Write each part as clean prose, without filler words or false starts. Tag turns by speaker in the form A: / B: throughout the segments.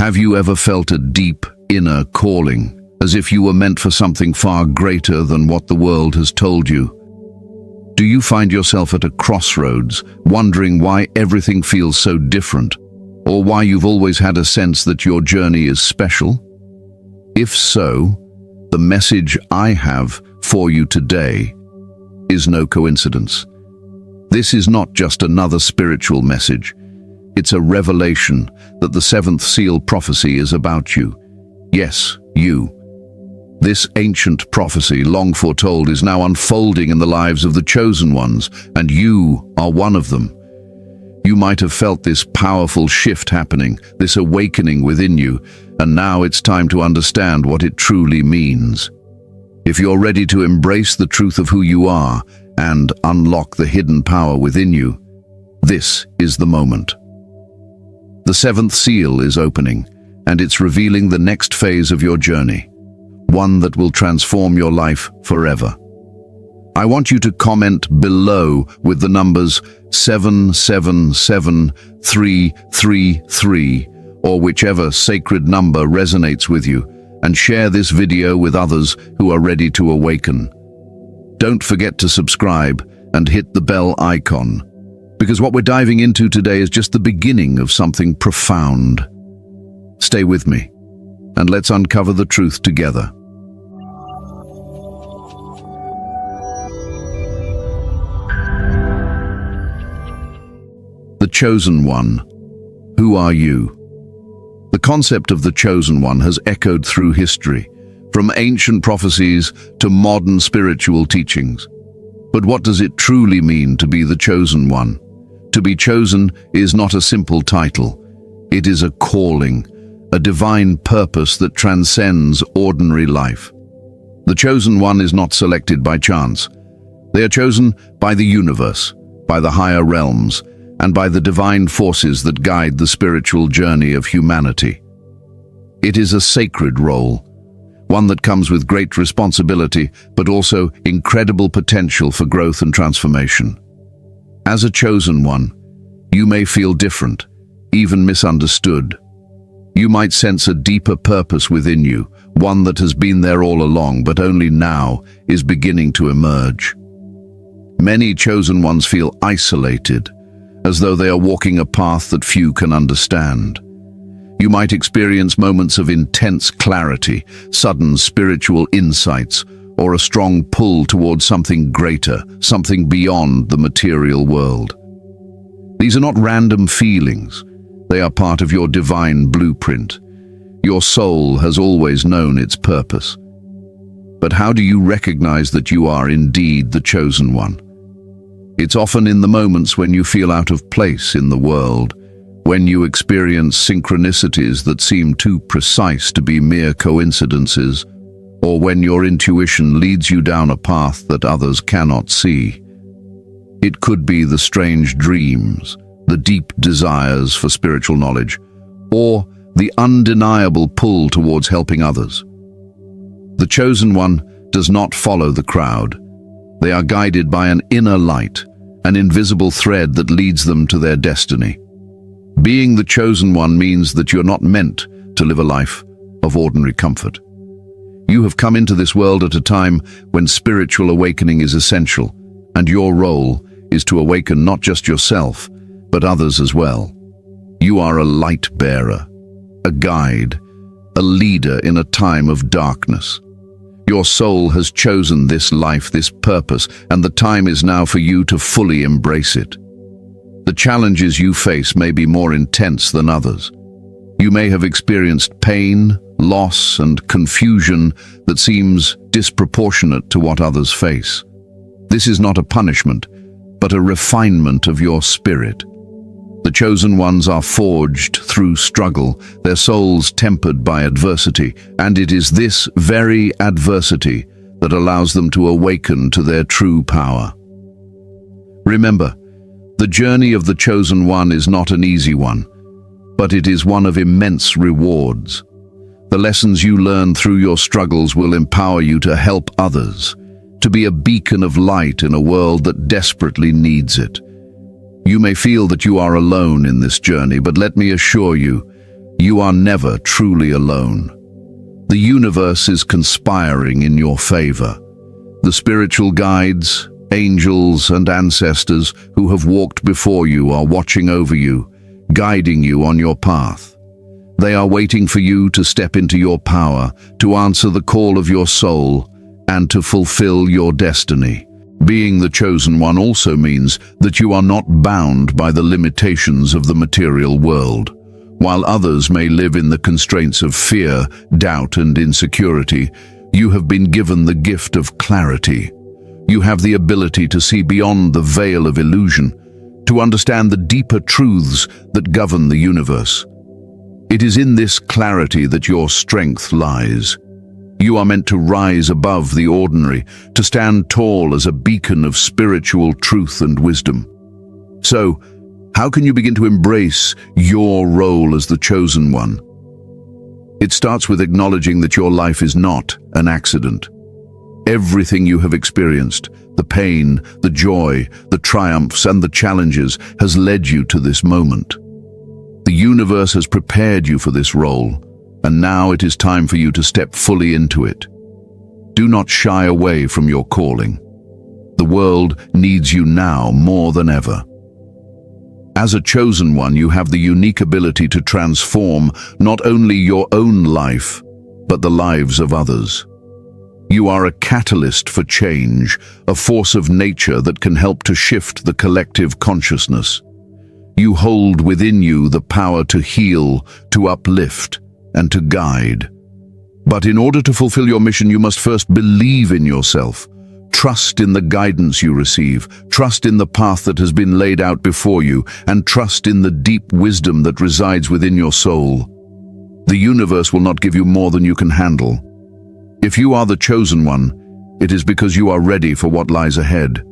A: Have you ever felt a deep, inner calling, as if you were meant for something far greater than what the world has told you? Do you find yourself at a crossroads, wondering why everything feels so different, or why you've always had a sense that your journey is special? If so, the message I have for you today is no coincidence. This is not just another spiritual message. It's a revelation that the seventh seal prophecy is about you. Yes, you. This ancient prophecy, long foretold, is now unfolding in the lives of the chosen ones, and you are one of them. You might have felt this powerful shift happening, this awakening within you, and now it's time to understand what it truly means. If you're ready to embrace the truth of who you are and unlock the hidden power within you, this is the moment. The seventh seal is opening, and it's revealing the next phase of your journey, one that will transform your life forever. I want you to comment below with the numbers 777333 or whichever sacred number resonates with you, and share this video with others who are ready to awaken. Don't forget to subscribe and hit the bell icon, because what we're diving into today is just the beginning of something profound. Stay with me, and let's uncover the truth together. The Chosen One. Who are you? The concept of the Chosen One has echoed through history, from ancient prophecies to modern spiritual teachings. But what does it truly mean to be the Chosen One? To be chosen is not a simple title. It is a calling, a divine purpose that transcends ordinary life. The Chosen One is not selected by chance. They are chosen by the universe, by the higher realms, and by the divine forces that guide the spiritual journey of humanity. It is a sacred role, one that comes with great responsibility, but also incredible potential for growth and transformation. As a chosen one, you may feel different, even misunderstood. You might sense a deeper purpose within you, one that has been there all along, but only now is beginning to emerge. Many chosen ones feel isolated, as though they are walking a path that few can understand. You might experience moments of intense clarity, sudden spiritual insights, or a strong pull towards something greater, something beyond the material world. These are not random feelings. They are part of your divine blueprint. Your soul has always known its purpose. But how do you recognize that you are indeed the chosen one? It's often in the moments when you feel out of place in the world, when you experience synchronicities that seem too precise to be mere coincidences, or when your intuition leads you down a path that others cannot see. It could be the strange dreams, the deep desires for spiritual knowledge, or the undeniable pull towards helping others. The chosen one does not follow the crowd. They are guided by an inner light, an invisible thread that leads them to their destiny. Being the chosen one means that you're not meant to live a life of ordinary comfort. You have come into this world at a time when spiritual awakening is essential, and your role is to awaken not just yourself, but others as well. You are a light bearer, a guide, a leader in a time of darkness. Your soul has chosen this life, this purpose, and the time is now for you to fully embrace it. The challenges you face may be more intense than others. You may have experienced pain, loss, and confusion that seems disproportionate to what others face. This is not a punishment, but a refinement of your spirit. The chosen ones are forged through struggle, their souls tempered by adversity, and it is this very adversity that allows them to awaken to their true power. Remember, the journey of the chosen one is not an easy one, but it is one of immense rewards. The lessons you learn through your struggles will empower you to help others, to be a beacon of light in a world that desperately needs it. You may feel that you are alone in this journey, but let me assure you, You are never truly alone. The universe is conspiring in your favor. The spiritual guides, angels, and ancestors who have walked before you are watching over you, guiding you on your path. They are waiting for you to step into your power, to answer the call of your soul, and to fulfill your destiny. Being the chosen one also means that you are not bound by the limitations of the material world. While others may live in the constraints of fear, doubt, and insecurity, you have been given the gift of clarity. You have the ability to see beyond the veil of illusion, to understand the deeper truths that govern the universe. It is in this clarity that your strength lies. You are meant to rise above the ordinary, to stand tall as a beacon of spiritual truth and wisdom. So, how can you begin to embrace your role as the chosen one? It starts with acknowledging that your life is not an accident. Everything you have experienced, the pain, the joy, the triumphs, and the challenges, has led you to this moment. The universe has prepared you for this role, and now it is time for you to step fully into it. Do not shy away from your calling. The world needs you now more than ever. As a chosen one, you have the unique ability to transform not only your own life, but the lives of others. You are a catalyst for change, a force of nature that can help to shift the collective consciousness. You hold within you the power to heal, to uplift, and to guide. But in order to fulfill your mission, you must first believe in yourself. Trust in the guidance you receive, trust in the path that has been laid out before you, and trust in the deep wisdom that resides within your soul. The universe will not give you more than you can handle. If you are the chosen one, it is because you are ready for what lies ahead.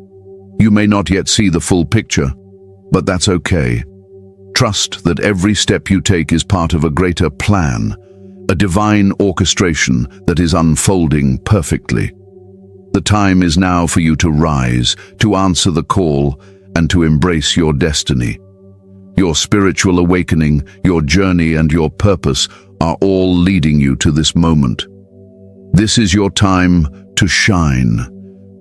A: You may not yet see the full picture, but that's okay. Trust that every step you take is part of a greater plan, a divine orchestration that is unfolding perfectly. The time is now for you to rise, to answer the call, and to embrace your destiny. Your spiritual awakening, your journey, and your purpose are all leading you to this moment. This is your time to shine,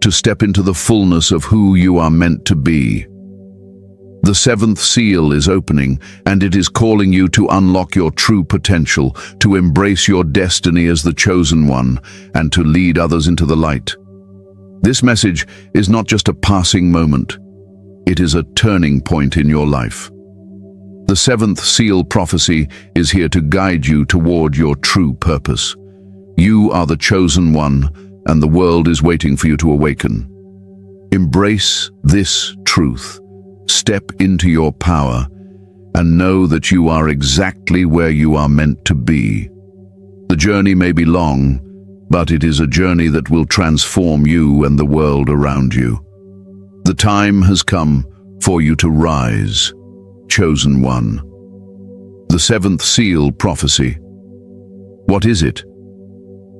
A: to step into the fullness of who you are meant to be. The seventh seal is opening, and it is calling you to unlock your true potential, to embrace your destiny as the chosen one, and to lead others into the light. This message is not just a passing moment. It is a turning point in your life. The seventh seal prophecy is here to guide you toward your true purpose. You are the chosen one, and the world is waiting for you to awaken. Embrace this truth. Step into your power, and know that you are exactly where you are meant to be. The journey may be long, but it is a journey that will transform you and the world around you. The time has come for you to rise, chosen one. The seventh seal prophecy. What is it?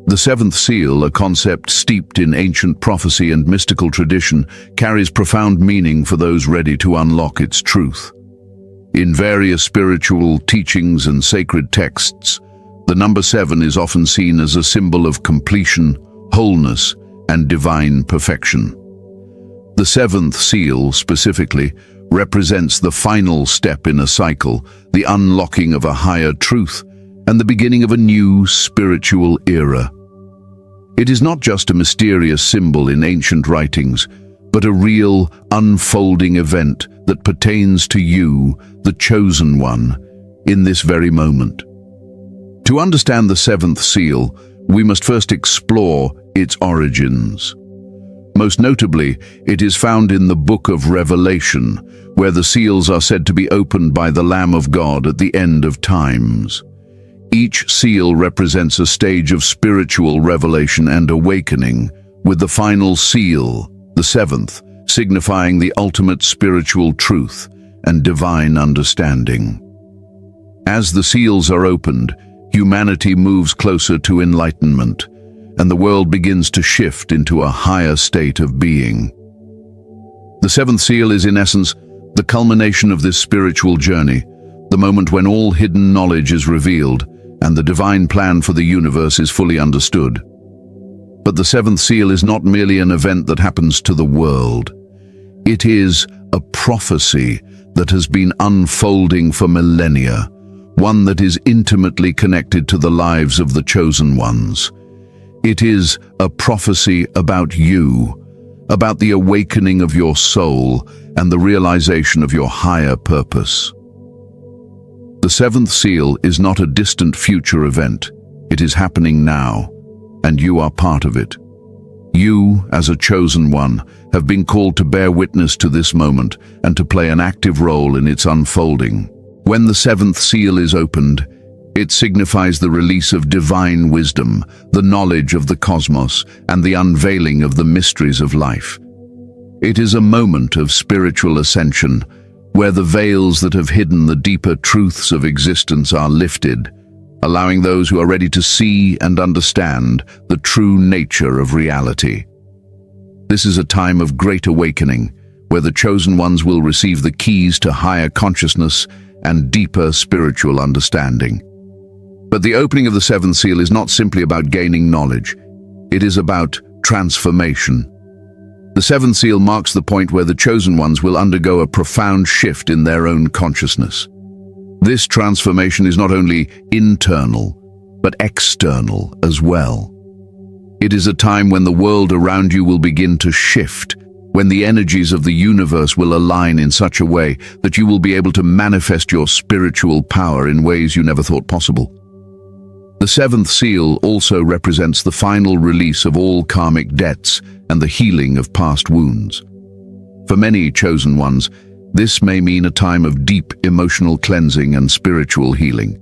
A: The seventh seal, a concept steeped in ancient prophecy and mystical tradition, carries profound meaning for those ready to unlock its truth. In various spiritual teachings and sacred texts, the number 7 is often seen as a symbol of completion, wholeness, and divine perfection. The seventh seal, specifically, represents the final step in a cycle, the unlocking of a higher truth, and the beginning of a new spiritual era. It is not just a mysterious symbol in ancient writings, but a real, unfolding event that pertains to you, the chosen one, in this very moment. To understand the seventh seal, we must first explore its origins. Most notably, it is found in the book of Revelation, where the seals are said to be opened by the Lamb of God at the end of times. Each seal represents a stage of spiritual revelation and awakening, with the final seal, the seventh, signifying the ultimate spiritual truth and divine understanding. As the seals are opened, humanity moves closer to enlightenment, and the world begins to shift into a higher state of being. The seventh seal is, in essence, the culmination of this spiritual journey, the moment when all hidden knowledge is revealed and the divine plan for the universe is fully understood. But the seventh seal is not merely an event that happens to the world. It is a prophecy that has been unfolding for millennia, one that is intimately connected to the lives of the chosen ones. It is a prophecy about you, about the awakening of your soul and the realization of your higher purpose. The seventh seal is not a distant future event. It is happening now, and you are part of it. You, as a chosen one, have been called to bear witness to this moment and to play an active role in its unfolding. When the seventh seal is opened, it signifies the release of divine wisdom, the knowledge of the cosmos, and the unveiling of the mysteries of life. It is a moment of spiritual ascension, where the veils that have hidden the deeper truths of existence are lifted, allowing those who are ready to see and understand the true nature of reality. This is a time of great awakening, where the chosen ones will receive the keys to higher consciousness and deeper spiritual understanding. But the opening of the seventh seal is not simply about gaining knowledge. It is about transformation. The seventh seal marks the point where the chosen ones will undergo a profound shift in their own consciousness. This transformation is not only internal, but external as well. It is a time when the world around you will begin to shift, when the energies of the universe will align in such a way that you will be able to manifest your spiritual power in ways you never thought possible. The seventh seal also represents the final release of all karmic debts and the healing of past wounds. For many chosen ones, this may mean a time of deep emotional cleansing and spiritual healing.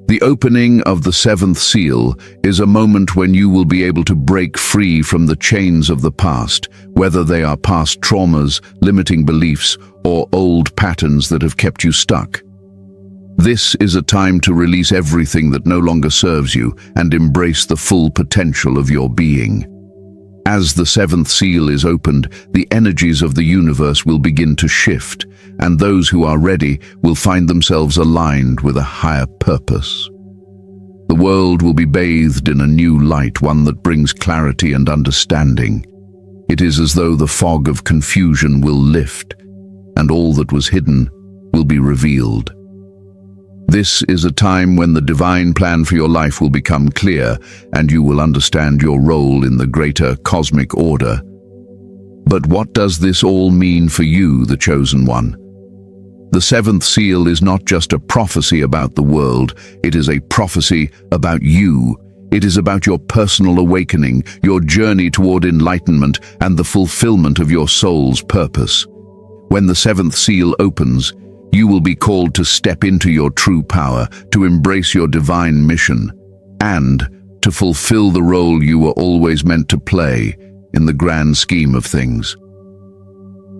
A: The opening of the seventh seal is a moment when you will be able to break free from the chains of the past, whether they are past traumas, limiting beliefs, or old patterns that have kept you stuck. This is a time to release everything that no longer serves you and embrace the full potential of your being. As the seventh seal is opened, the energies of the universe will begin to shift, and those who are ready will find themselves aligned with a higher purpose. The world will be bathed in a new light, one that brings clarity and understanding. It is as though the fog of confusion will lift, and all that was hidden will be revealed. This is a time when the divine plan for your life will become clear, and you will understand your role in the greater cosmic order. But what does this all mean for you, the chosen one? The seventh seal is not just a prophecy about the world, it is a prophecy about you. It is about your personal awakening, your journey toward enlightenment, and the fulfillment of your soul's purpose. When the seventh seal opens, you will be called to step into your true power, to embrace your divine mission, and to fulfill the role you were always meant to play in the grand scheme of things.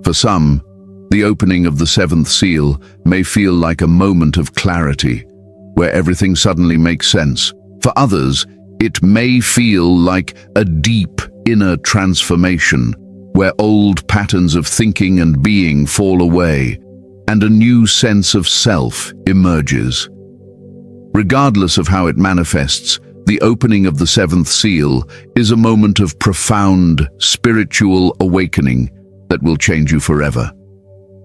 A: For some, the opening of the seventh seal may feel like a moment of clarity, where everything suddenly makes sense. For others, it may feel like a deep inner transformation, where old patterns of thinking and being fall away, and a new sense of self emerges. Regardless of how it manifests, the opening of the seventh seal is a moment of profound spiritual awakening that will change you forever.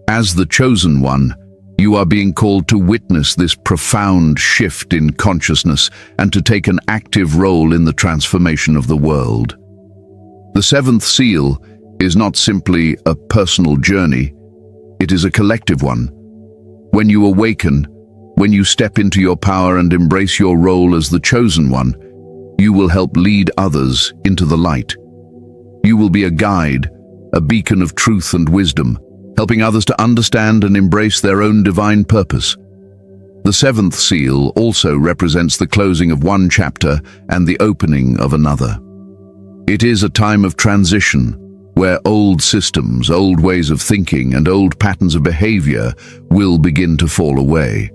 A: As the chosen one, you are being called to witness this profound shift in consciousness and to take an active role in the transformation of the world. The seventh seal is not simply a personal journey, it is a collective one. When you awaken, when you step into your power and embrace your role as the chosen one, you will help lead others into the light. You will be a guide, a beacon of truth and wisdom, helping others to understand and embrace their own divine purpose. The seventh seal also represents the closing of one chapter and the opening of another. It is a time of transition, where old systems, old ways of thinking, and old patterns of behavior will begin to fall away.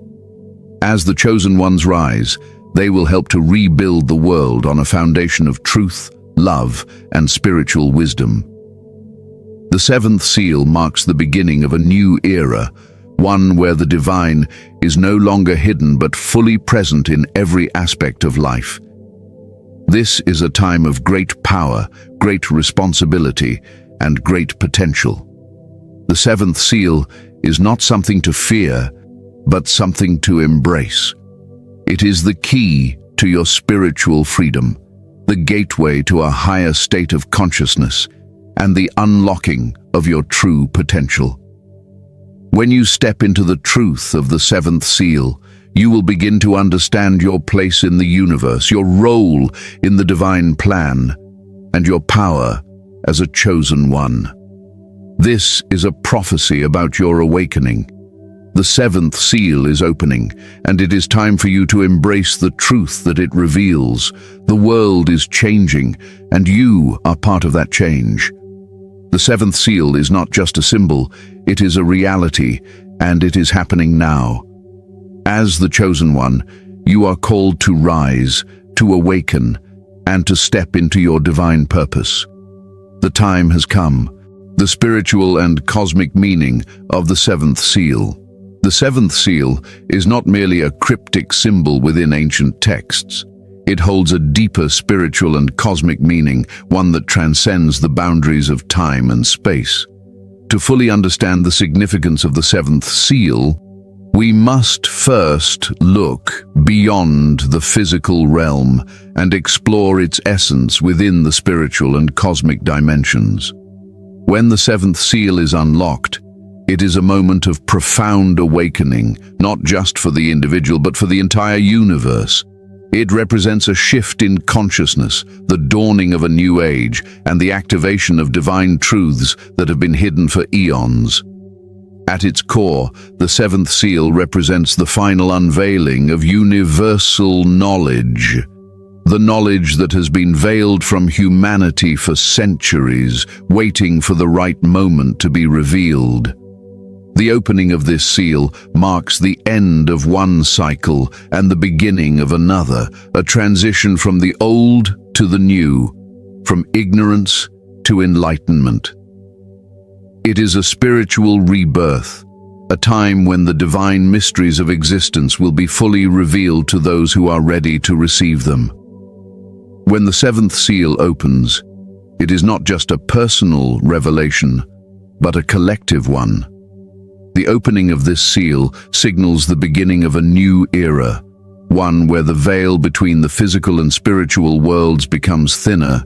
A: As the chosen ones rise, they will help to rebuild the world on a foundation of truth, love, and spiritual wisdom. The seventh seal marks the beginning of a new era, one where the divine is no longer hidden but fully present in every aspect of life. This is a time of great power, great responsibility, and great potential. The seventh seal is not something to fear, but something to embrace. It is the key to your spiritual freedom, the gateway to a higher state of consciousness, and the unlocking of your true potential. When you step into the truth of the seventh seal, you will begin to understand your place in the universe, your role in the divine plan, and your power as a chosen one. This is a prophecy about your awakening. The seventh seal is opening, and it is time for you to embrace the truth that it reveals. The world is changing, and you are part of that change. The seventh seal is not just a symbol, it is a reality, and it is happening now. As the chosen one, you are called to rise, to awaken, and to step into your divine purpose. The time has come. The spiritual and cosmic meaning of the seventh seal. The seventh seal is not merely a cryptic symbol within ancient texts. It holds a deeper spiritual and cosmic meaning, one that transcends the boundaries of time and space. To fully understand the significance of the seventh seal, we must first look beyond the physical realm and explore its essence within the spiritual and cosmic dimensions. When the seventh seal is unlocked, it is a moment of profound awakening, not just for the individual but for the entire universe. It represents a shift in consciousness, the dawning of a new age, and the activation of divine truths that have been hidden for eons. At its core, the seventh seal represents the final unveiling of universal knowledge, the knowledge that has been veiled from humanity for centuries, waiting for the right moment to be revealed. The opening of this seal marks the end of one cycle and the beginning of another, a transition from the old to the new, from ignorance to enlightenment. It is a spiritual rebirth, a time when the divine mysteries of existence will be fully revealed to those who are ready to receive them. When the seventh seal opens, it is not just a personal revelation, but a collective one. The opening of this seal signals the beginning of a new era, one where the veil between the physical and spiritual worlds becomes thinner,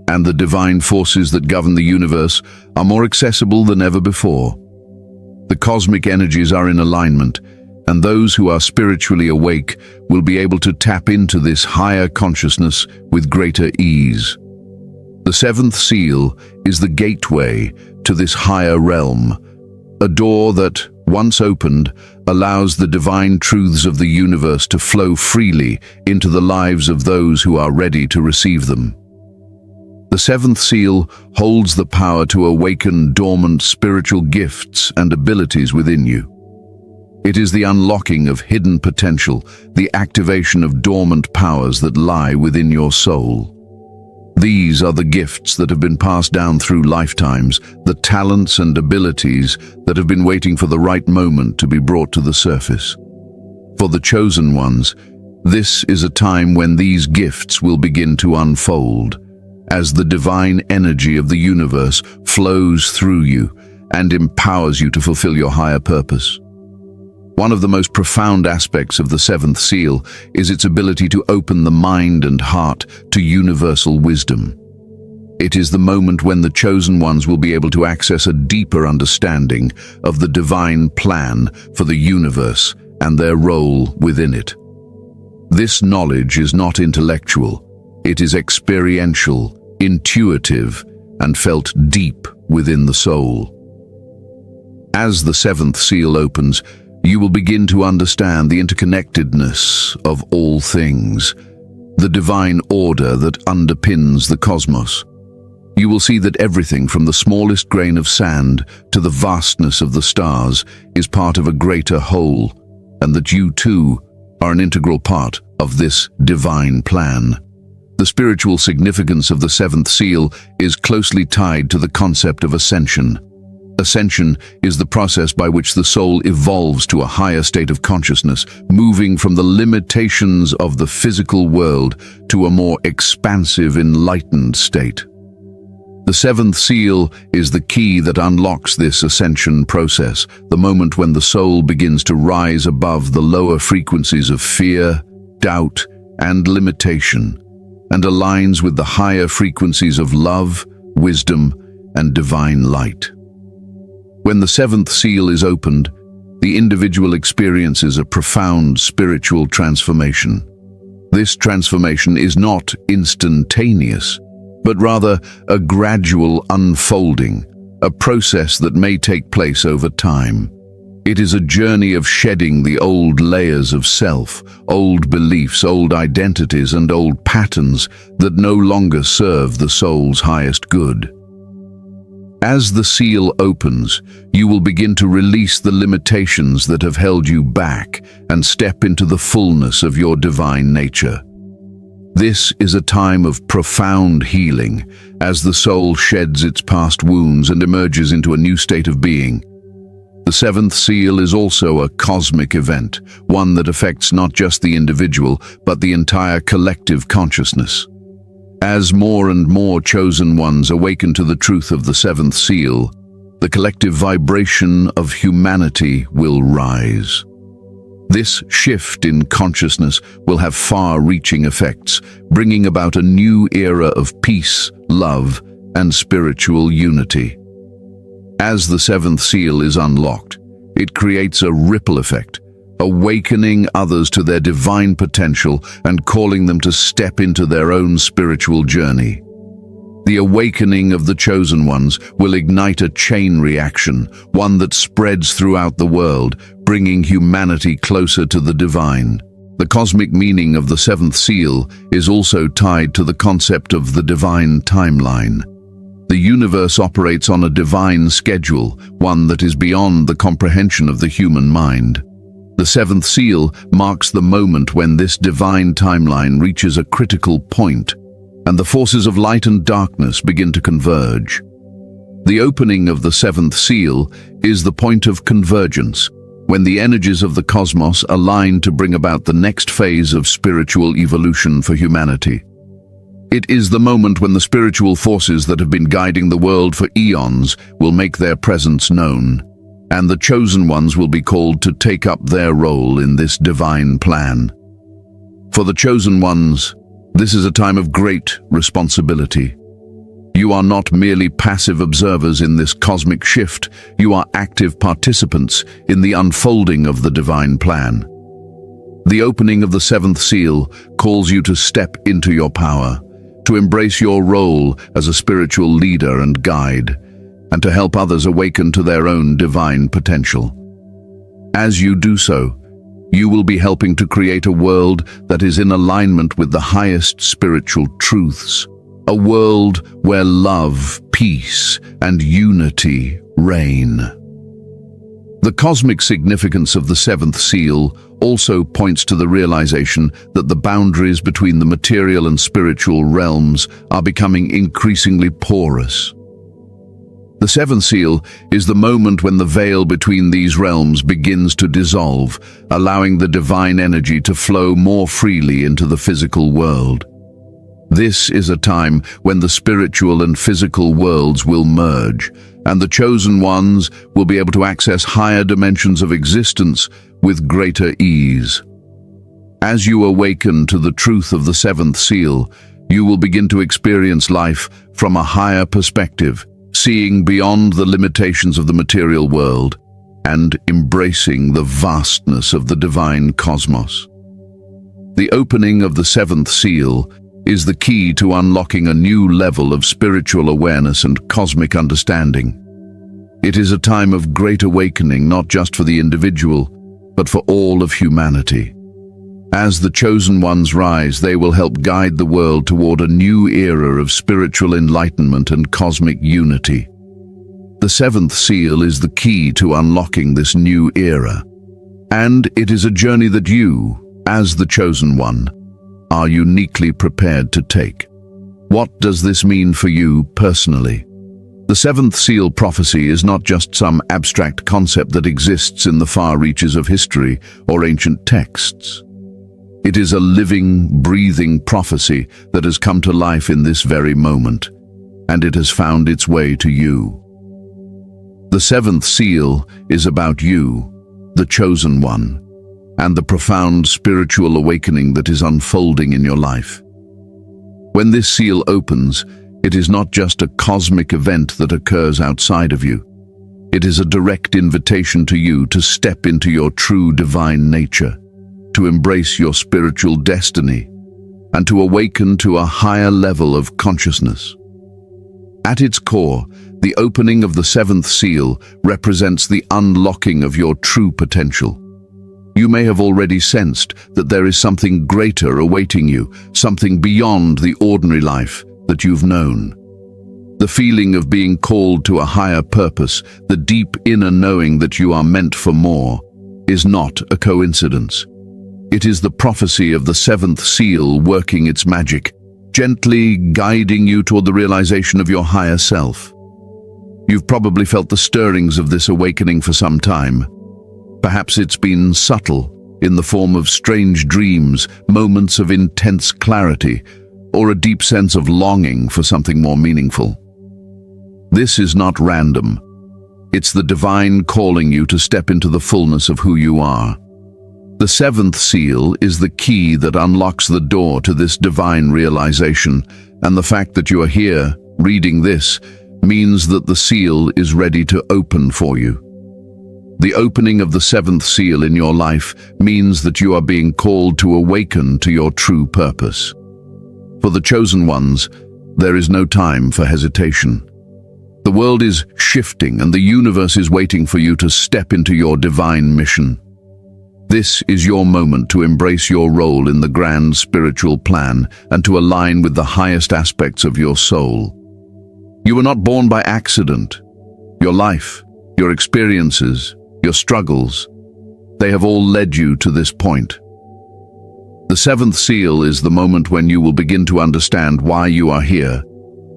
A: and the divine forces that govern the universe are more accessible than ever before. The cosmic energies are in alignment, and those who are spiritually awake will be able to tap into this higher consciousness with greater ease. The seventh seal is the gateway to this higher realm, a door that, once opened, allows the divine truths of the universe to flow freely into the lives of those who are ready to receive them. The seventh seal holds the power to awaken dormant spiritual gifts and abilities within you. It is the unlocking of hidden potential, the activation of dormant powers that lie within your soul. These are the gifts that have been passed down through lifetimes, the talents and abilities that have been waiting for the right moment to be brought to the surface. For the chosen ones, this is a time when these gifts will begin to unfold, as the divine energy of the universe flows through you and empowers you to fulfill your higher purpose. One of the most profound aspects of the seventh seal is its ability to open the mind and heart to universal wisdom. It is the moment when the chosen ones will be able to access a deeper understanding of the divine plan for the universe and their role within it. This knowledge is not intellectual, it is experiential, intuitive, and felt deep within the soul. As the seventh seal opens, you will begin to understand the interconnectedness of all things, the divine order that underpins the cosmos. You will see that everything from the smallest grain of sand to the vastness of the stars is part of a greater whole, and that you too are an integral part of this divine plan. The spiritual significance of the seventh seal is closely tied to the concept of ascension. Ascension is the process by which the soul evolves to a higher state of consciousness, moving from the limitations of the physical world to a more expansive, enlightened state. The seventh seal is the key that unlocks this ascension process, the moment when the soul begins to rise above the lower frequencies of fear, doubt, and limitation, and aligns with the higher frequencies of love, wisdom, and divine light. When the seventh seal is opened, the individual experiences a profound spiritual transformation. This transformation is not instantaneous, but rather a gradual unfolding, a process that may take place over time. It is a journey of shedding the old layers of self, old beliefs, old identities, and old patterns that no longer serve the soul's highest good. As the seal opens, you will begin to release the limitations that have held you back and step into the fullness of your divine nature. This is a time of profound healing, as the soul sheds its past wounds and emerges into a new state of being. The seventh seal is also a cosmic event, one that affects not just the individual, but the entire collective consciousness. As more and more chosen ones awaken to the truth of the seventh seal, the collective vibration of humanity will rise. This shift in consciousness will have far-reaching effects, bringing about a new era of peace, love, and spiritual unity. As the seventh seal is unlocked, it creates a ripple effect, awakening others to their divine potential and calling them to step into their own spiritual journey. The awakening of the chosen ones will ignite a chain reaction, one that spreads throughout the world, bringing humanity closer to the divine. The cosmic meaning of the seventh seal is also tied to the concept of the divine timeline. The universe operates on a divine schedule, one that is beyond the comprehension of the human mind. The seventh seal marks the moment when this divine timeline reaches a critical point, and the forces of light and darkness begin to converge. The opening of the seventh seal is the point of convergence, when the energies of the cosmos align to bring about the next phase of spiritual evolution for humanity. It is the moment when the spiritual forces that have been guiding the world for eons will make their presence known, and the chosen ones will be called to take up their role in this divine plan. For the chosen ones, this is a time of great responsibility. You are not merely passive observers in this cosmic shift, you are active participants in the unfolding of the divine plan. The opening of the seventh seal calls you to step into your power, to embrace your role as a spiritual leader and guide, and to help others awaken to their own divine potential. As you do so, you will be helping to create a world that is in alignment with the highest spiritual truths, a world where love, peace, and unity reign. The cosmic significance of the seventh seal also points to the realization that the boundaries between the material and spiritual realms are becoming increasingly porous. The seventh seal is the moment when the veil between these realms begins to dissolve, allowing the divine energy to flow more freely into the physical world. This is a time when the spiritual and physical worlds will merge, and the chosen ones will be able to access higher dimensions of existence with greater ease. As you awaken to the truth of the seventh seal, you will begin to experience life from a higher perspective, seeing beyond the limitations of the material world and embracing the vastness of the divine cosmos. The opening of the seventh seal is the key to unlocking a new level of spiritual awareness and cosmic understanding. It is a time of great awakening, not just for the individual, but for all of humanity. As the chosen ones rise, they will help guide the world toward a new era of spiritual enlightenment and cosmic unity. The seventh seal is the key to unlocking this new era, and it is a journey that you, as the chosen one, are uniquely prepared to take. What does this mean for you personally? The seventh seal prophecy is not just some abstract concept that exists in the far reaches of history or ancient texts. It is a living, breathing prophecy that has come to life in this very moment, and it has found its way to you. The seventh seal is about you, the chosen one, and the profound spiritual awakening that is unfolding in your life. When this seal opens, it is not just a cosmic event that occurs outside of you. It is a direct invitation to you to step into your true divine nature, to embrace your spiritual destiny, and to awaken to a higher level of consciousness. At its core, the opening of the seventh seal represents the unlocking of your true potential. You may have already sensed that there is something greater awaiting you, something beyond the ordinary life that you've known. The feeling of being called to a higher purpose, the deep inner knowing that you are meant for more, is not a coincidence. It is the prophecy of the seventh seal working its magic, gently guiding you toward the realization of your higher self. You've probably felt the stirrings of this awakening for some time. Perhaps it's been subtle, in the form of strange dreams, moments of intense clarity, or a deep sense of longing for something more meaningful. This is not random. It's the divine calling you to step into the fullness of who you are. The seventh seal is the key that unlocks the door to this divine realization, and the fact that you are here, reading this, means that the seal is ready to open for you. The opening of the seventh seal in your life means that you are being called to awaken to your true purpose. For the chosen ones, there is no time for hesitation. The world is shifting and the universe is waiting for you to step into your divine mission. This is your moment to embrace your role in the grand spiritual plan and to align with the highest aspects of your soul. You were not born by accident. Your life, your experiences, your struggles, they have all led you to this point. The seventh seal is the moment when you will begin to understand why you are here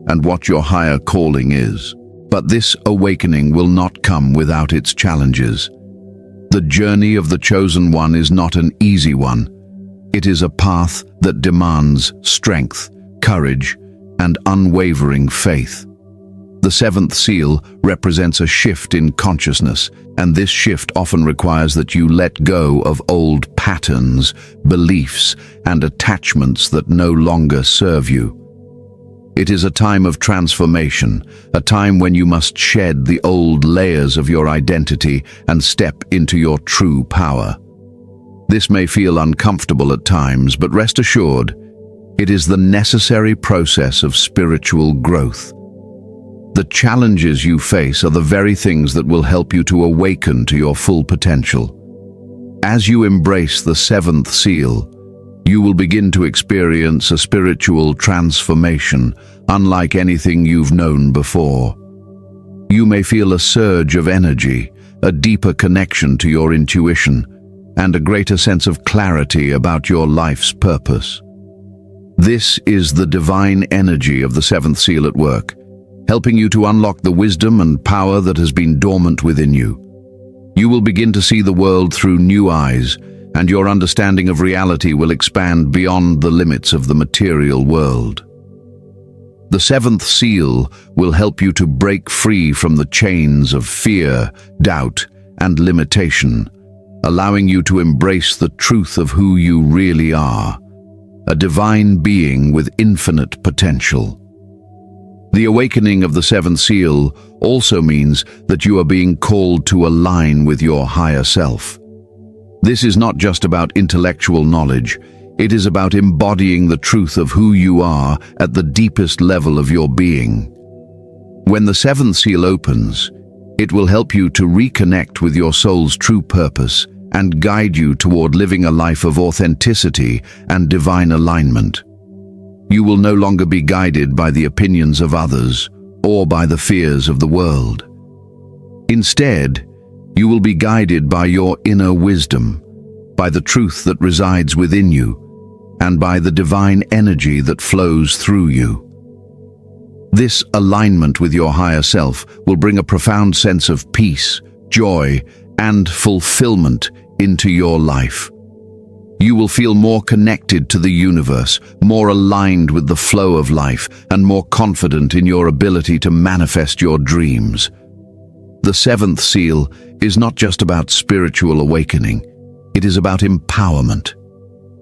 A: and what your higher calling is. But this awakening will not come without its challenges. The journey of the chosen one is not an easy one. It is a path that demands strength, courage, and unwavering faith. The seventh seal represents a shift in consciousness, and this shift often requires that you let go of old patterns, beliefs, and attachments that no longer serve you. It is a time of transformation, a time when you must shed the old layers of your identity and step into your true power. This may feel uncomfortable at times, but rest assured, it is the necessary process of spiritual growth. The challenges you face are the very things that will help you to awaken to your full potential. As you embrace the seventh seal, you will begin to experience a spiritual transformation unlike anything you've known before. You may feel a surge of energy, a deeper connection to your intuition, and a greater sense of clarity about your life's purpose. This is the divine energy of the seventh seal at work, helping you to unlock the wisdom and power that has been dormant within you. You will begin to see the world through new eyes, and your understanding of reality will expand beyond the limits of the material world. The seventh seal will help you to break free from the chains of fear, doubt, and limitation, allowing you to embrace the truth of who you really are, a divine being with infinite potential. The awakening of the seventh seal also means that you are being called to align with your higher self. This is not just about intellectual knowledge, it is about embodying the truth of who you are at the deepest level of your being. When the seventh seal opens, it will help you to reconnect with your soul's true purpose and guide you toward living a life of authenticity and divine alignment. You will no longer be guided by the opinions of others or by the fears of the world. Instead, you will be guided by your inner wisdom, by the truth that resides within you, and by the divine energy that flows through you. This alignment with your higher self will bring a profound sense of peace, joy, and fulfillment into your life. You will feel more connected to the universe, more aligned with the flow of life, and more confident in your ability to manifest your dreams. The seventh seal is not just about spiritual awakening. It is about empowerment.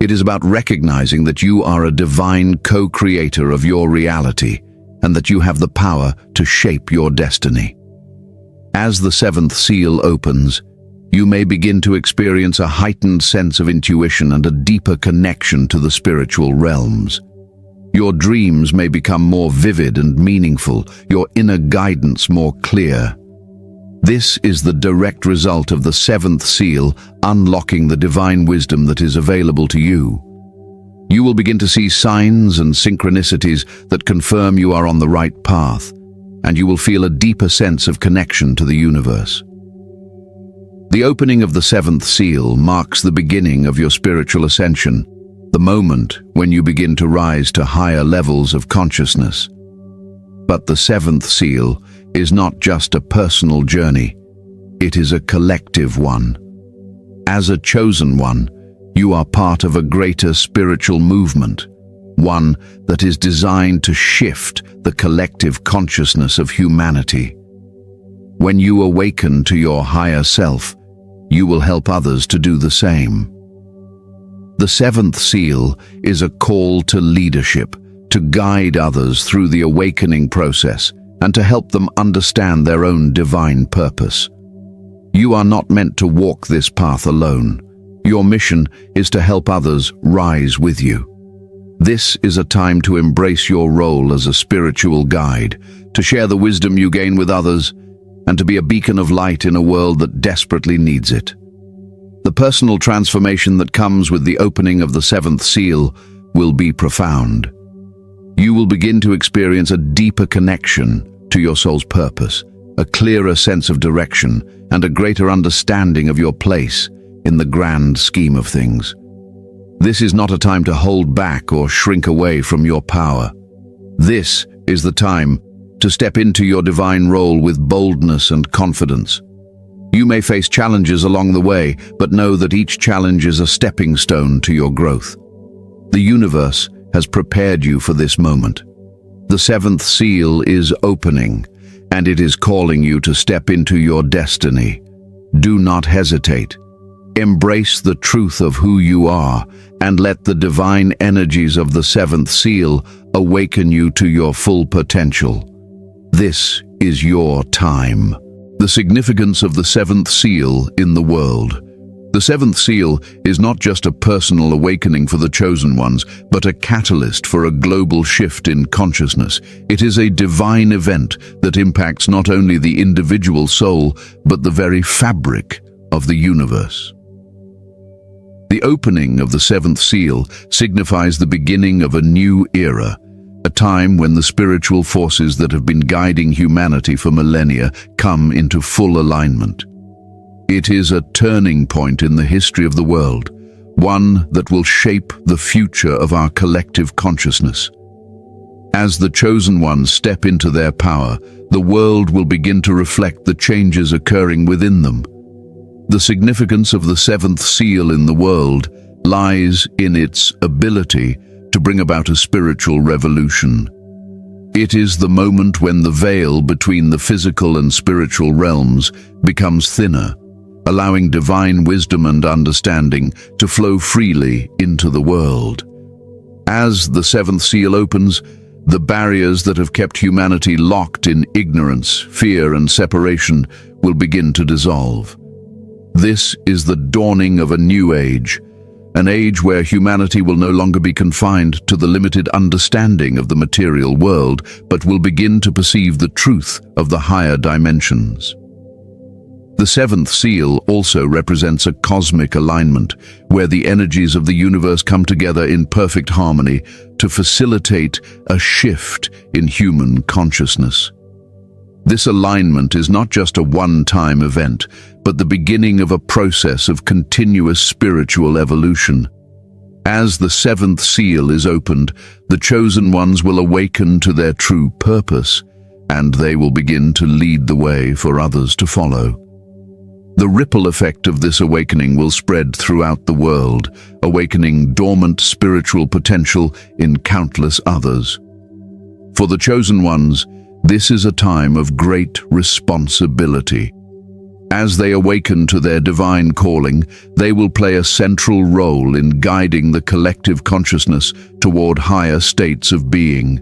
A: It is about recognizing that you are a divine co-creator of your reality and that you have the power to shape your destiny. As the seventh seal opens, you may begin to experience a heightened sense of intuition and a deeper connection to the spiritual realms. Your dreams may become more vivid and meaningful, your inner guidance more clear. This is the direct result of the seventh seal unlocking the divine wisdom that is available to you. You will begin to see signs and synchronicities that confirm you are on the right path, and you will feel a deeper sense of connection to the universe. The opening of the seventh seal marks the beginning of your spiritual ascension, the moment when you begin to rise to higher levels of consciousness. But the seventh seal is not just a personal journey, it is a collective one. As a chosen one, you are part of a greater spiritual movement, one that is designed to shift the collective consciousness of humanity. When you awaken to your higher self, you will help others to do the same. The seventh seal is a call to leadership, to guide others through the awakening process and to help them understand their own divine purpose. You are not meant to walk this path alone. Your mission is to help others rise with you. This is a time to embrace your role as a spiritual guide, to share the wisdom you gain with others, and to be a beacon of light in a world that desperately needs it. The personal transformation that comes with the opening of the seventh seal will be profound. You will begin to experience a deeper connection to your soul's purpose, a clearer sense of direction, and a greater understanding of your place in the grand scheme of things. This is not a time to hold back or shrink away from your power. This is the time to step into your divine role with boldness and confidence. You may face challenges along the way, but know that each challenge is a stepping stone to your growth. The universe has prepared you for this moment. The seventh seal is opening, and it is calling you to step into your destiny. Do not hesitate. Embrace the truth of who you are, and let the divine energies of the seventh seal awaken you to your full potential. This is your time. The significance of the seventh seal in the world. The seventh seal is not just a personal awakening for the chosen ones, but a catalyst for a global shift in consciousness. It is a divine event that impacts not only the individual soul, but the very fabric of the universe. The opening of the seventh seal signifies the beginning of a new era, a time when the spiritual forces that have been guiding humanity for millennia come into full alignment. It is a turning point in the history of the world, one that will shape the future of our collective consciousness. As the chosen ones step into their power, the world will begin to reflect the changes occurring within them. The significance of the seventh seal in the world lies in its ability to bring about a spiritual revolution. It is the moment when the veil between the physical and spiritual realms becomes thinner, allowing divine wisdom and understanding to flow freely into the world. As the seventh seal opens, the barriers that have kept humanity locked in ignorance, fear, and separation will begin to dissolve. This is the dawning of a new age, an age where humanity will no longer be confined to the limited understanding of the material world, but will begin to perceive the truth of the higher dimensions. The seventh seal also represents a cosmic alignment, where the energies of the universe come together in perfect harmony to facilitate a shift in human consciousness. This alignment is not just a one-time event, but the beginning of a process of continuous spiritual evolution. As the seventh seal is opened, the chosen ones will awaken to their true purpose, and they will begin to lead the way for others to follow. The ripple effect of this awakening will spread throughout the world, awakening dormant spiritual potential in countless others. For the chosen ones, this is a time of great responsibility. As they awaken to their divine calling, they will play a central role in guiding the collective consciousness toward higher states of being.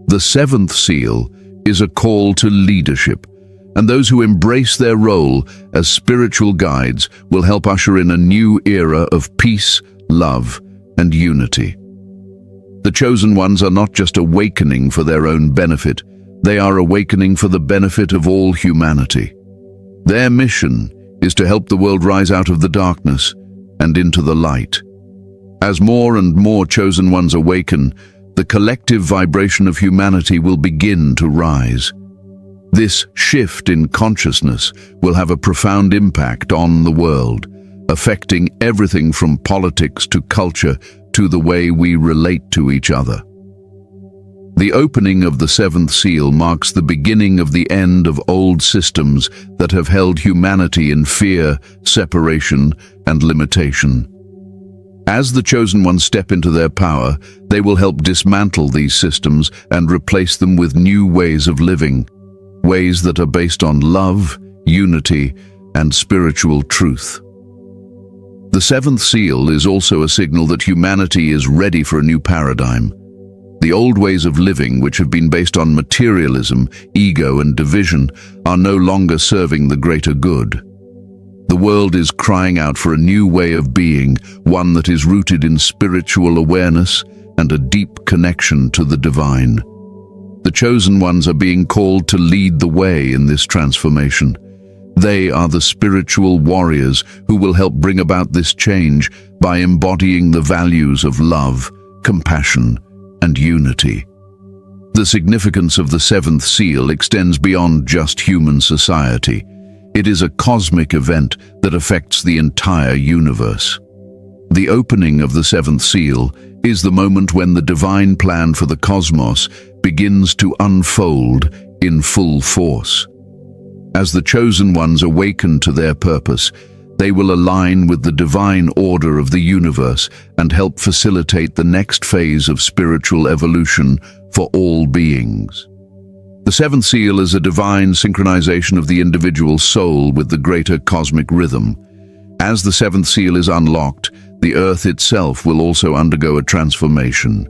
A: The seventh seal is a call to leadership, and those who embrace their role as spiritual guides will help usher in a new era of peace, love, and unity. The chosen ones are not just awakening for their own benefit, they are awakening for the benefit of all humanity. Their mission is to help the world rise out of the darkness and into the light. As more and more chosen ones awaken, the collective vibration of humanity will begin to rise. This shift in consciousness will have a profound impact on the world, affecting everything from politics to culture to the way we relate to each other. The opening of the seventh seal marks the beginning of the end of old systems that have held humanity in fear, separation, and limitation. As the chosen ones step into their power, they will help dismantle these systems and replace them with new ways of living, ways that are based on love, unity, and spiritual truth. The seventh seal is also a signal that humanity is ready for a new paradigm. The old ways of living, which have been based on materialism, ego, and division, are no longer serving the greater good. The world is crying out for a new way of being, one that is rooted in spiritual awareness and a deep connection to the divine. The chosen ones are being called to lead the way in this transformation. They are the spiritual warriors who will help bring about this change by embodying the values of love, compassion, and unity. The significance of the seventh seal extends beyond just human society. It is a cosmic event that affects the entire universe. The opening of the seventh seal is the moment when the divine plan for the cosmos begins to unfold in full force. As the chosen ones awaken to their purpose, they will align with the divine order of the universe and help facilitate the next phase of spiritual evolution for all beings. The seventh seal is a divine synchronization of the individual soul with the greater cosmic rhythm. As the seventh seal is unlocked, the earth itself will also undergo a transformation.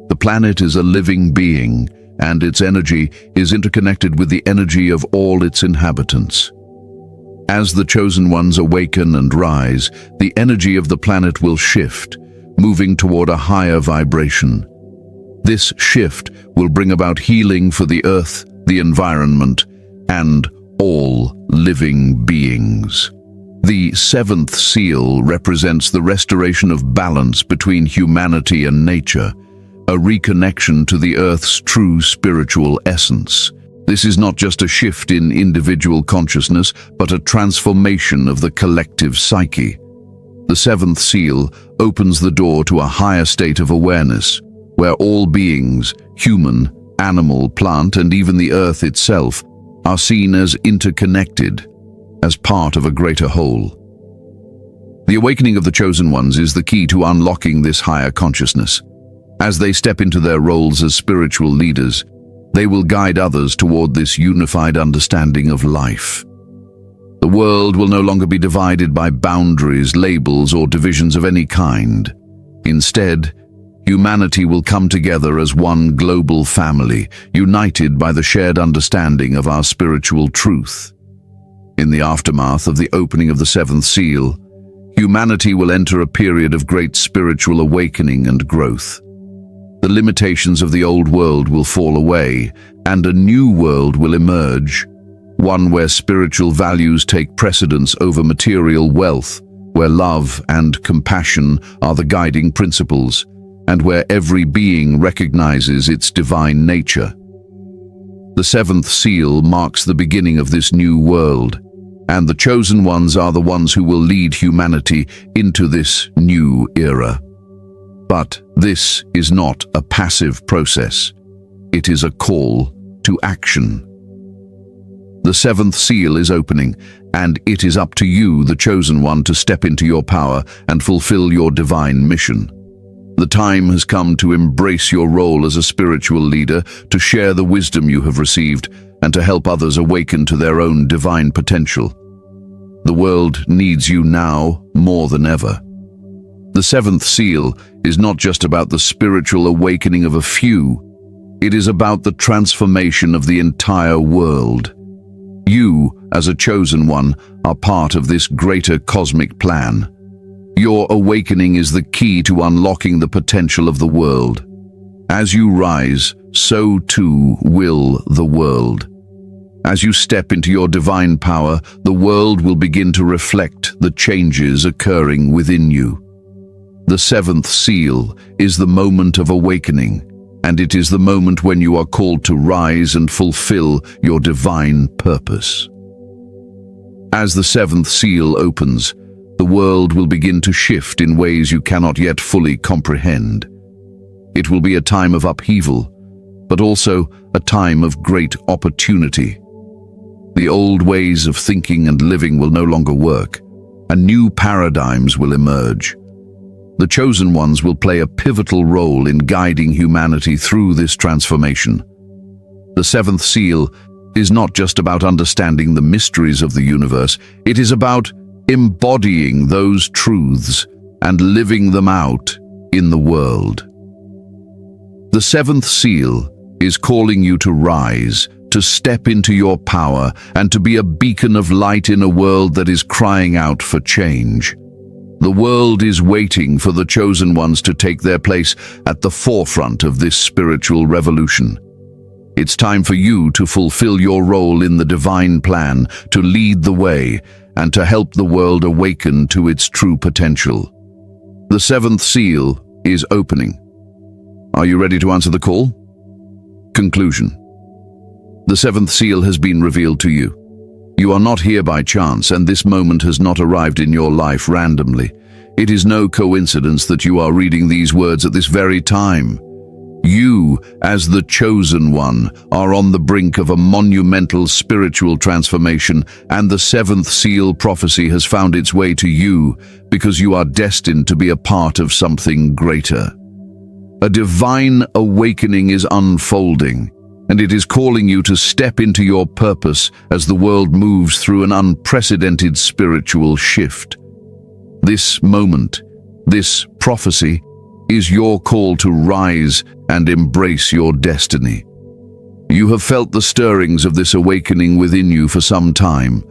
A: The planet is a living being, and its energy is interconnected with the energy of all its inhabitants. As the chosen ones awaken and rise, the energy of the planet will shift, moving toward a higher vibration. This shift will bring about healing for the earth, the environment, and all living beings. The seventh seal represents the restoration of balance between humanity and nature, a reconnection to the earth's true spiritual essence. This is not just a shift in individual consciousness, but a transformation of the collective psyche. The seventh seal opens the door to a higher state of awareness, where all beings, human, animal, plant, and even the earth itself, are seen as interconnected, as part of a greater whole. The awakening of the chosen ones is the key to unlocking this higher consciousness. As they step into their roles as spiritual leaders, they will guide others toward this unified understanding of life. The world will no longer be divided by boundaries, labels, or divisions of any kind. Instead, humanity will come together as one global family, united by the shared understanding of our spiritual truth. In the aftermath of the opening of the seventh seal, humanity will enter a period of great spiritual awakening and growth. The limitations of the old world will fall away, and a new world will emerge, one where spiritual values take precedence over material wealth, where love and compassion are the guiding principles, and where every being recognizes its divine nature. The seventh seal marks the beginning of this new world, and the chosen ones are the ones who will lead humanity into this new era. But this is not a passive process. It is a call to action. The seventh seal is opening, and it is up to you, the chosen one, to step into your power and fulfill your divine mission. The time has come to embrace your role as a spiritual leader, to share the wisdom you have received, and to help others awaken to their own divine potential. The world needs you now more than ever. The seventh seal is not just about the spiritual awakening of a few. It is about the transformation of the entire world. You, as a chosen one, are part of this greater cosmic plan. Your awakening is the key to unlocking the potential of the world. As you rise, so too will the world. As you step into your divine power, the world will begin to reflect the changes occurring within you. The seventh seal is the moment of awakening, and it is the moment when you are called to rise and fulfill your divine purpose. As the seventh seal opens, the world will begin to shift in ways you cannot yet fully comprehend. It will be a time of upheaval, but also a time of great opportunity. The old ways of thinking and living will no longer work, and new paradigms will emerge. The chosen ones will play a pivotal role in guiding humanity through this transformation. The seventh seal is not just about understanding the mysteries of the universe, it is about embodying those truths and living them out in the world. The seventh seal is calling you to rise, to step into your power, and to be a beacon of light in a world that is crying out for change. The world is waiting for the chosen ones to take their place at the forefront of this spiritual revolution. It's time for you to fulfill your role in the divine plan, to lead the way, and to help the world awaken to its true potential. The seventh seal is opening. Are you ready to answer the call? Conclusion. The seventh seal has been revealed to you. You are not here by chance, and this moment has not arrived in your life randomly. It is no coincidence that you are reading these words at this very time. You, as the chosen one, are on the brink of a monumental spiritual transformation, and the seventh seal prophecy has found its way to you because you are destined to be a part of something greater. A divine awakening is unfolding, and it is calling you to step into your purpose as the world moves through an unprecedented spiritual shift. This moment, this prophecy, is your call to rise and embrace your destiny. You have felt the stirrings of this awakening within you for some time,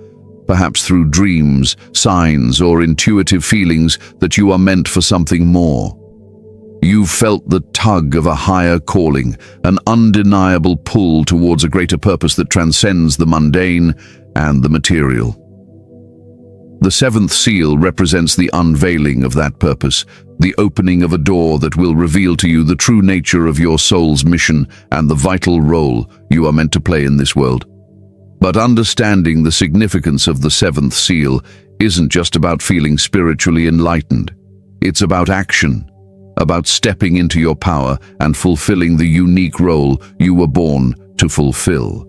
A: perhaps through dreams, signs, or intuitive feelings that you are meant for something more. You've felt the tug of a higher calling, an undeniable pull towards a greater purpose that transcends the mundane and the material. The seventh seal represents the unveiling of that purpose, the opening of a door that will reveal to you the true nature of your soul's mission and the vital role you are meant to play in this world. But understanding the significance of the seventh seal isn't just about feeling spiritually enlightened. It's about action, about stepping into your power and fulfilling the unique role you were born to fulfill.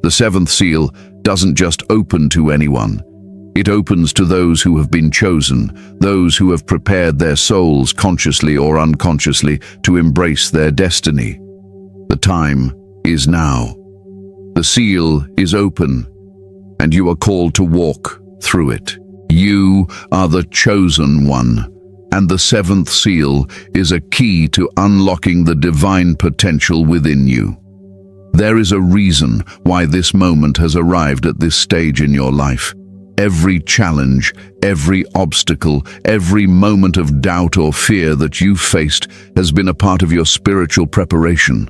A: The seventh seal doesn't just open to anyone. It opens to those who have been chosen, those who have prepared their souls consciously or unconsciously to embrace their destiny. The time is now. The seal is open, and you are called to walk through it. You are the chosen one, and the seventh seal is a key to unlocking the divine potential within you. There is a reason why this moment has arrived at this stage in your life. Every challenge, every obstacle, every moment of doubt or fear that you've faced has been a part of your spiritual preparation.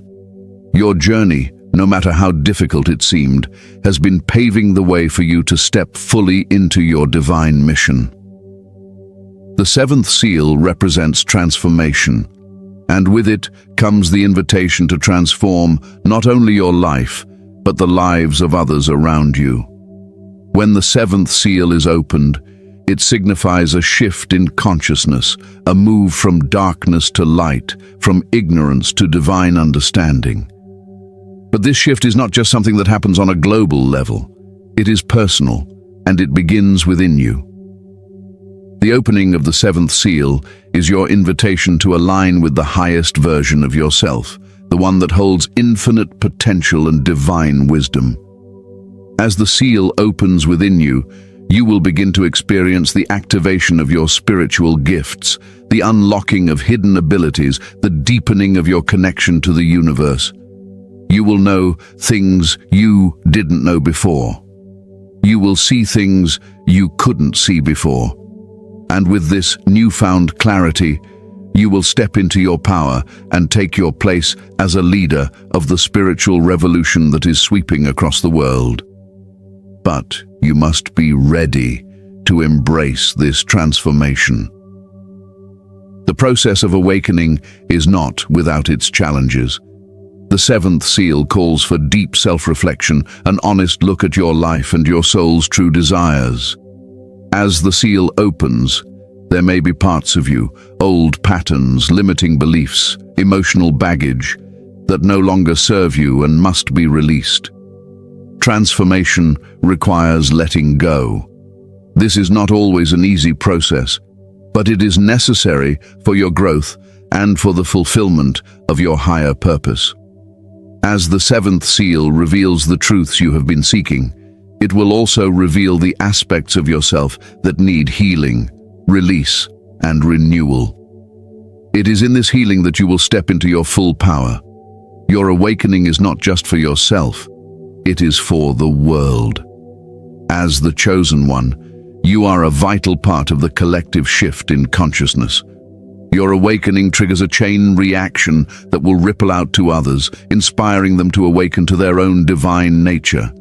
A: Your journey, no matter how difficult it seemed, has been paving the way for you to step fully into your divine mission. The seventh seal represents transformation, and with it comes the invitation to transform not only your life, but the lives of others around you. When the seventh seal is opened, It signifies a shift in consciousness, a move from darkness to light, from ignorance to divine understanding. But this shift is not just something that happens on a global level. It is personal, and it begins within you. The opening of the seventh seal is your invitation to align with the highest version of yourself, the one that holds infinite potential and divine wisdom. As the seal opens within you, you will begin to experience the activation of your spiritual gifts, the unlocking of hidden abilities, the deepening of your connection to the universe. You will know things you didn't know before. You will see things you couldn't see before. And with this newfound clarity, you will step into your power and take your place as a leader of the spiritual revolution that is sweeping across the world. But you must be ready to embrace this transformation. The process of awakening is not without its challenges. The seventh seal calls for deep self-reflection, an honest look at your life and your soul's true desires. As the seal opens, there may be parts of you, old patterns, limiting beliefs, emotional baggage, that no longer serve you and must be released. Transformation requires letting go. This is not always an easy process, but it is necessary for your growth and for the fulfillment of your higher purpose. As the seventh seal reveals the truths you have been seeking, it will also reveal the aspects of yourself that need healing, release, and renewal. It is in this healing that you will step into your full power. Your awakening is not just for yourself, it is for the world. As the chosen one, you are a vital part of the collective shift in consciousness. Your awakening triggers a chain reaction that will ripple out to others, inspiring them to awaken to their own divine nature.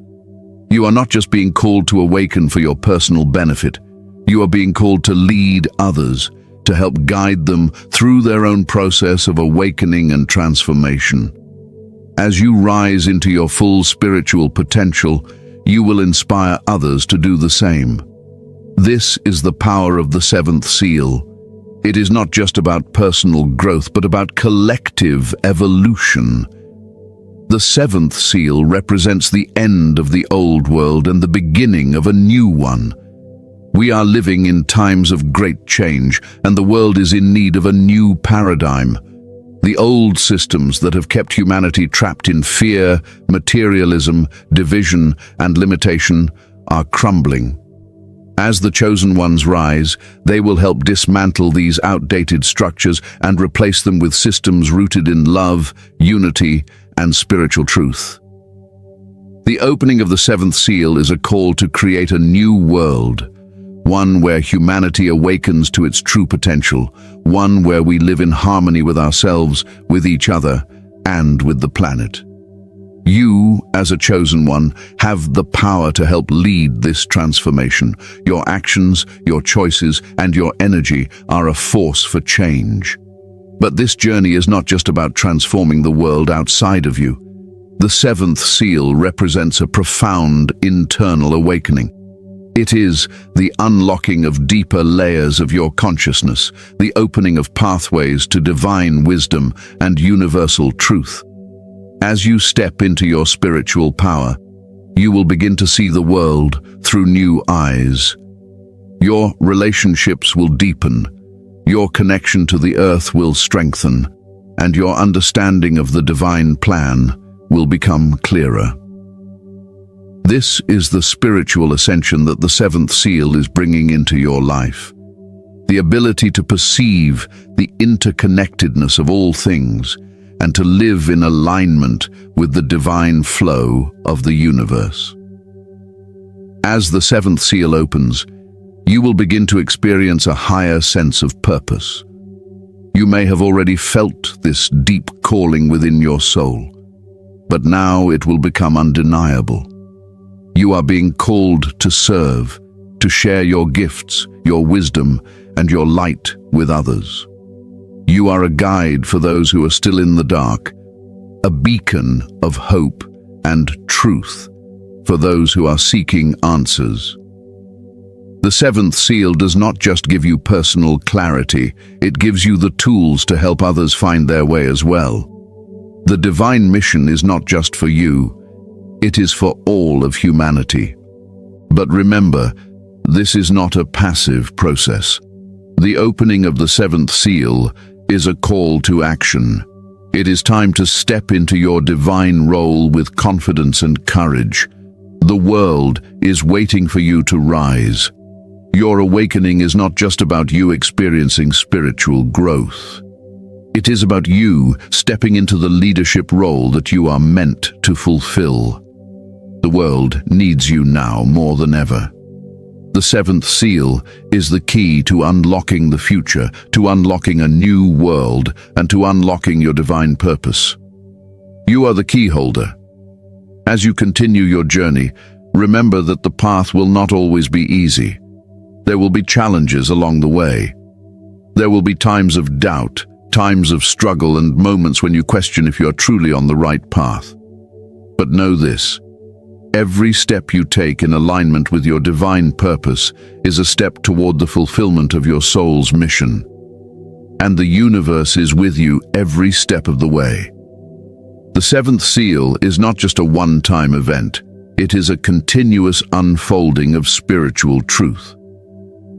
A: You are not just being called to awaken for your personal benefit. You are being called to lead others, to help guide them through their own process of awakening and transformation. As you rise into your full spiritual potential, you will inspire others to do the same. This is the power of the seventh seal. It is not just about personal growth, but about collective evolution. The seventh seal represents the end of the old world and the beginning of a new one. We are living in times of great change, and the world is in need of a new paradigm. The old systems that have kept humanity trapped in fear, materialism, division, and limitation are crumbling. As the chosen ones rise, they will help dismantle these outdated structures and replace them with systems rooted in love, unity, and spiritual truth. The opening of the seventh seal is a call to create a new world, one where humanity awakens to its true potential, one where we live in harmony with ourselves, with each other, and with the planet. You, as a chosen one, have the power to help lead this transformation. Your actions, your choices, and your energy are a force for change. But this journey is not just about transforming the world outside of you. The seventh seal represents a profound internal awakening. It is the unlocking of deeper layers of your consciousness, the opening of pathways to divine wisdom and universal truth. As you step into your spiritual power, you will begin to see the world through new eyes. Your relationships will deepen, your connection to the earth will strengthen, and your understanding of the divine plan will become clearer. This is the spiritual ascension that the seventh seal is bringing into your life. The ability to perceive the interconnectedness of all things and to live in alignment with the divine flow of the universe. As the seventh seal opens, you will begin to experience a higher sense of purpose. You may have already felt this deep calling within your soul, but now it will become undeniable. You are being called to serve, to share your gifts, your wisdom, and your light with others. You are a guide for those who are still in the dark, a beacon of hope and truth for those who are seeking answers. The seventh seal does not just give you personal clarity, it gives you the tools to help others find their way as well. The divine mission is not just for you, it is for all of humanity. But remember, this is not a passive process. The opening of the seventh seal is a call to action. It is time to step into your divine role with confidence and courage. The world is waiting for you to rise. Your awakening is not just about you experiencing spiritual growth. It is about you stepping into the leadership role that you are meant to fulfill. The world needs you now more than ever. The seventh seal is the key to unlocking the future, to unlocking a new world, and to unlocking your divine purpose. You are the key holder. As you continue your journey, remember that the path will not always be easy. There will be challenges along the way. There will be times of doubt, times of struggle, and moments when you question if you are truly on the right path. But know this: every step you take in alignment with your divine purpose is a step toward the fulfillment of your soul's mission. And the universe is with you every step of the way. The seventh seal is not just a one-time event. It is a continuous unfolding of spiritual truth.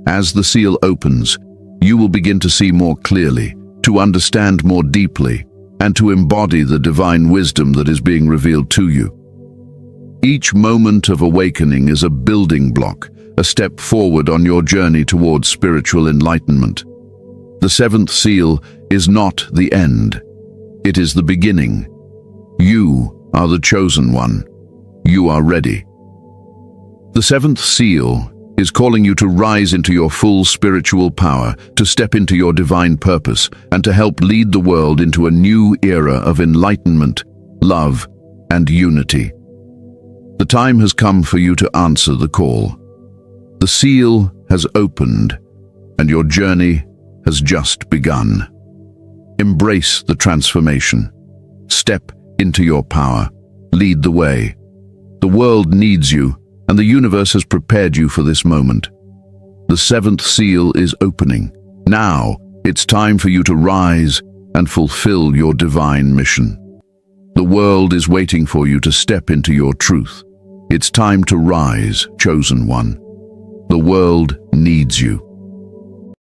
A: As the seal opens, you will begin to see more clearly, to understand more deeply, and to embody the divine wisdom that is being revealed to you. Each moment of awakening is a building block, a step forward on your journey towards spiritual enlightenment. The seventh seal is not the end. It is the beginning. You are the chosen one. You are ready. The seventh seal is calling you to rise into your full spiritual power, to step into your divine purpose, and to help lead the world into a new era of enlightenment, love, and unity. The time has come for you to answer the call. The seal has opened, and your journey has just begun. Embrace the transformation. Step into your power. Lead the way. The world needs you, and the universe has prepared you for this moment. The seventh seal is opening. Now, it's time for you to rise and fulfill your divine mission. The world is waiting for you to step into your truth. It's time to rise, chosen one. The world needs you.